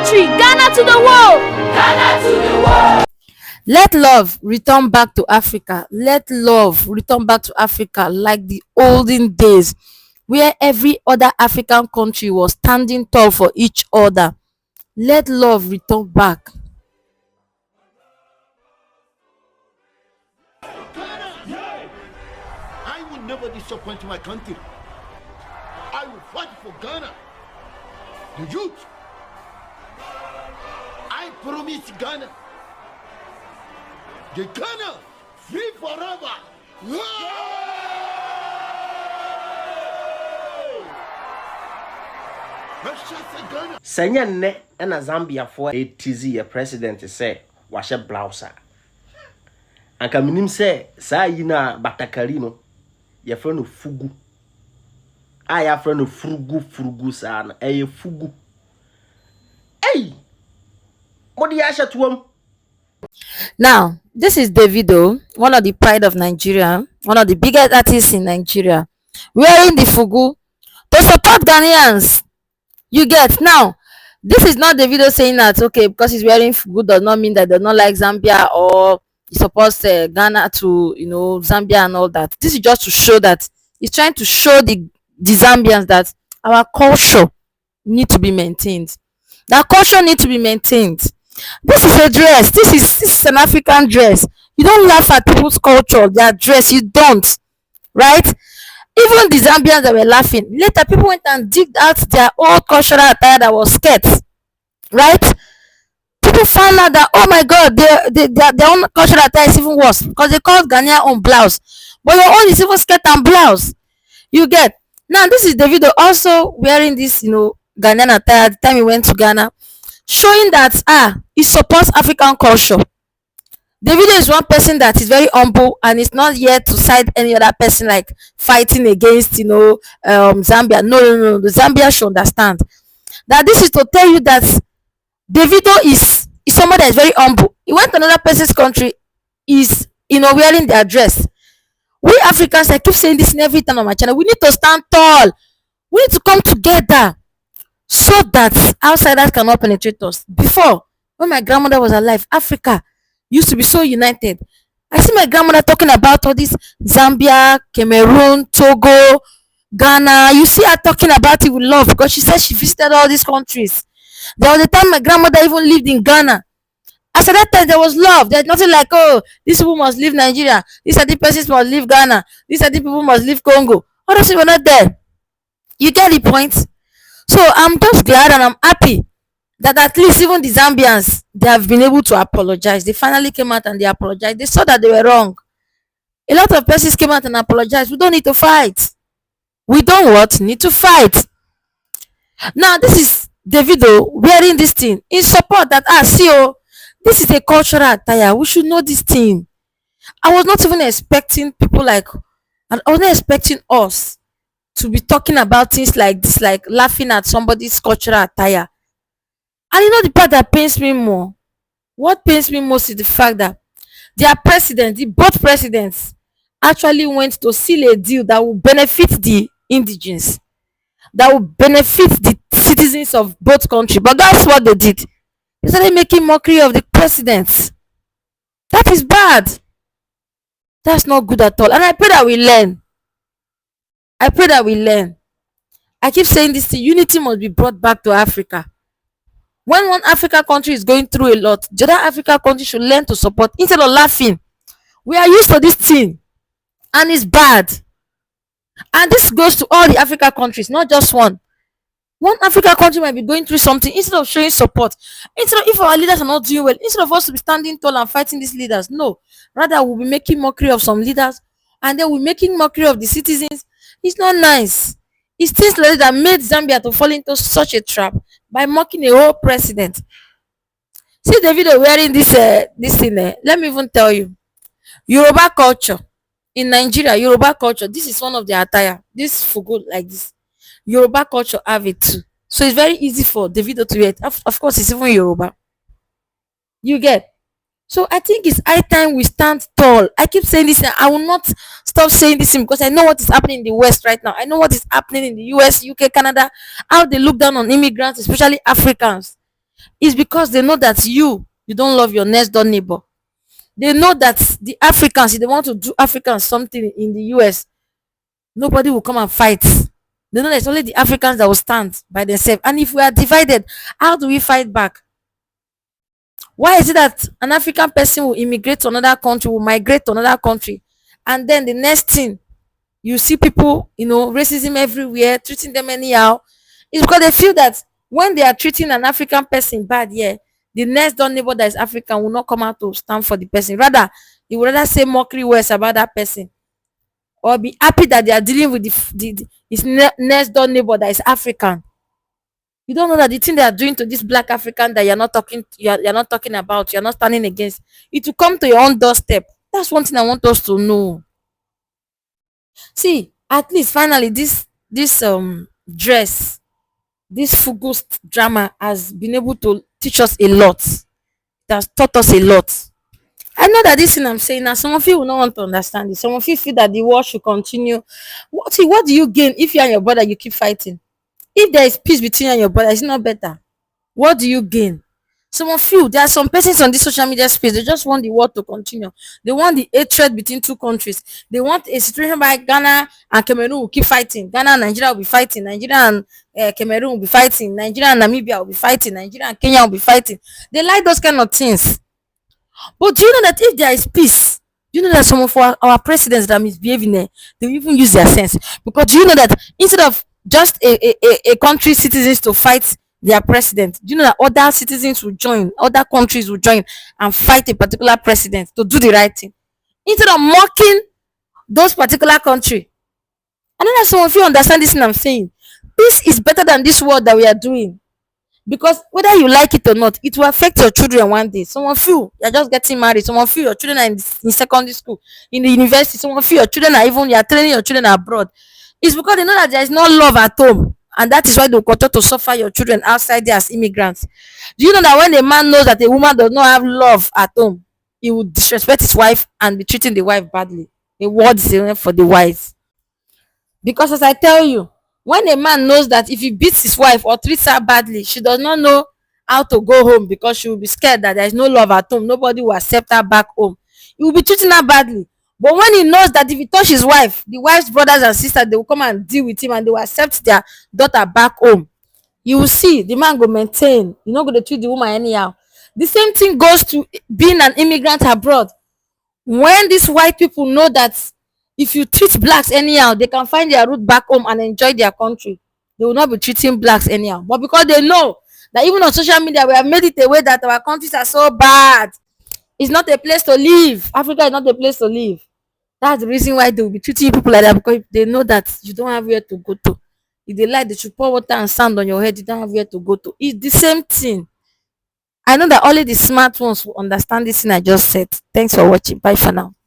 country, Ghana to the world. Ghana to the world. Let love return back to Africa. Let love return back to Africa like the olden days where every other African country was standing tall for each other. Let love return back. I will never disappoint my country. I will fight for Ghana. The youth. I promise Ghana. The Ghana free forever. Sanya ne na Zambia for ATZ a president say washe blouse. Anka minim say saa yi na batakari no ye friend no fugu. Ya friend no furugu saa na fugu. Hey! Modi ya tuam. Now, this is Davido, one of the pride of Nigeria, one of the biggest artists in Nigeria, wearing the fugu to support Ghanaians. You get now. This is not Davido saying that okay because he's wearing fugu does not mean that they don't like Zambia or he supports Ghana to Zambia and all that. This is just to show that he's trying to show the Zambians that our culture need to be maintained. That culture need to be maintained. This is a dress. This is an African dress. You don't laugh at people's culture, their dress. You don't, right? Even the Zambians that were laughing, later people went and digged out their old cultural attire that was skirts, right? People found out that oh my God, their own cultural attire is even worse because they called Ghanaian own blouse, but your own is even skirt and blouse. You get now. This is Davido also wearing this, Ghanaian attire at the time he went to Ghana, showing that he supports African culture. Davido is one person that is very humble and is not here to side any other person like fighting against Zambia. No. The Zambia should understand that this is to tell you that Davido is somebody that is very humble. He went to another person's country, is wearing their dress. We Africans, I keep saying this in every time on my channel, we need to stand tall. We need to come together so that outsiders cannot penetrate us. Before, when my grandmother was alive, Africa used to be so united. I see my grandmother talking about all this Zambia, Cameroon, Togo, Ghana. You see her talking about it with love because she said she visited all these countries. There was a time my grandmother even lived in Ghana. As at that time, there was love. There's nothing like, oh, these people must leave Nigeria. These are the persons must leave Ghana. These are the people must leave Congo. All those people were not there. You get the point? So I'm just glad and I'm happy that at least even the Zambians, they have been able to apologize. They finally came out and they apologized. They saw that they were wrong. A lot of persons came out and apologized. We don't need to fight. We don't what? Need to fight. Now, this is Davido wearing this thing in support that, this is a cultural attire. We should know this thing. I was not even expecting people I was not expecting us to be talking about things like this, like laughing at somebody's cultural attire. And the part that pains me more, what pains me most is the fact that both presidents actually went to seal a deal that will benefit the indigenes, that will benefit the citizens of both countries. But that's what they did. They started making mockery of the presidents. That is bad. That's not good at all. And I pray that we learn. I keep saying this thing, unity must be brought back to Africa. When one African country is going through a lot, the other African country should learn to support instead of laughing. We are used to this thing and it's bad. And this goes to all the African countries, not just one. One African country might be going through something, instead of showing support, if our leaders are not doing well, instead of us to be standing tall and fighting these leaders, no. Rather, we'll be making mockery of some leaders and then we're making mockery of the citizens. It's not nice. It's things like that made Zambia to fall into such a trap by mocking a whole president. See Davido wearing this thing there. Let me even tell you. Yoruba culture. In Nigeria, Yoruba culture, this is one of the attire. This fugu like this. Yoruba culture have it too. So it's very easy for Davido to wear it. Of course, it's even Yoruba. You get? So I think it's high time we stand tall. I keep saying this and I will not stop saying this because I know what is happening in the West right now. I know what is happening in the US, UK, Canada, how they look down on immigrants, especially Africans. It's because they know that you don't love your next door neighbor. They know that the Africans, if they want to do Africans something in the US, nobody will come and fight. They know that it's only the Africans that will stand by themselves. And if we are divided, how do we fight back? Why is it that an African person will immigrate to another country, will migrate to another country, and then the next thing you see people, racism everywhere, treating them anyhow? It's because they feel that when they are treating an African person bad, yeah, the next door neighbor that is African will not come out to stand for the person. Rather, he would rather say mockery words about that person, or be happy that they are dealing with his next door neighbor that is African. You don't know that the thing they are doing to this black African that you're not talking about, you're not standing against, it will come to your own doorstep. That's one thing I want us to know. See, at least finally this dress, this Fugu drama has been able to teach us a lot. It has taught us a lot. I know that this thing I'm saying now, some of you will not want to understand it. Some of you feel that the war should continue. What do you gain if you and your brother you keep fighting? If there is peace between you and your brother, it's not better. What do you gain? Some of you, there are some persons on this social media space, they just want the war to continue. They want the hatred between two countries. They want a situation by Ghana and Cameroon will keep fighting. Ghana and Nigeria will be fighting. Nigeria and Cameroon will be fighting. Nigeria and Namibia will be fighting. Nigeria and Kenya will be fighting. They like those kind of things. But do you know that if there is peace, do you know that some of our presidents that are misbehaving, they will even use their sense? Because do you know that instead of just a country citizens to fight their president, do you know that other citizens will join, other countries will join and fight a particular president to do the right thing? Instead of mocking those particular country. I know that some of you understand this thing I'm saying. Peace is better than this world that we are doing. Because whether you like it or not, it will affect your children one day. Some of you are just getting married. Some of you, your children are in secondary school, in the university. Some of you, your children are even, you are training your children abroad. It's because they know that there is no love at home. And that is why they will continue to suffer your children outside there as immigrants. Do you know that when a man knows that a woman does not have love at home, he will disrespect his wife and be treating the wife badly? A word is only for the wise. Because as I tell you, when a man knows that if he beats his wife or treats her badly, she does not know how to go home because she will be scared that there is no love at home. Nobody will accept her back home. He will be treating her badly. But when he knows that if he touch his wife, the wife's brothers and sisters, they will come and deal with him and they will accept their daughter back home. You will see the man go maintain. You're not going to treat the woman anyhow. The same thing goes to being an immigrant abroad. When these white people know that if you treat blacks anyhow, they can find their root back home and enjoy their country, they will not be treating blacks anyhow. But because they know that even on social media, we have made it a way that our countries are so bad. It's not a place to live. Africa is not a place to live. That's the reason why they will be treating people like that, because they know that you don't have where to go to. If they like, they should pour water and sand on your head. You don't have where to go to. It's the same thing. I know that only the smart ones will understand this thing I just said. Thanks for watching. Bye for now.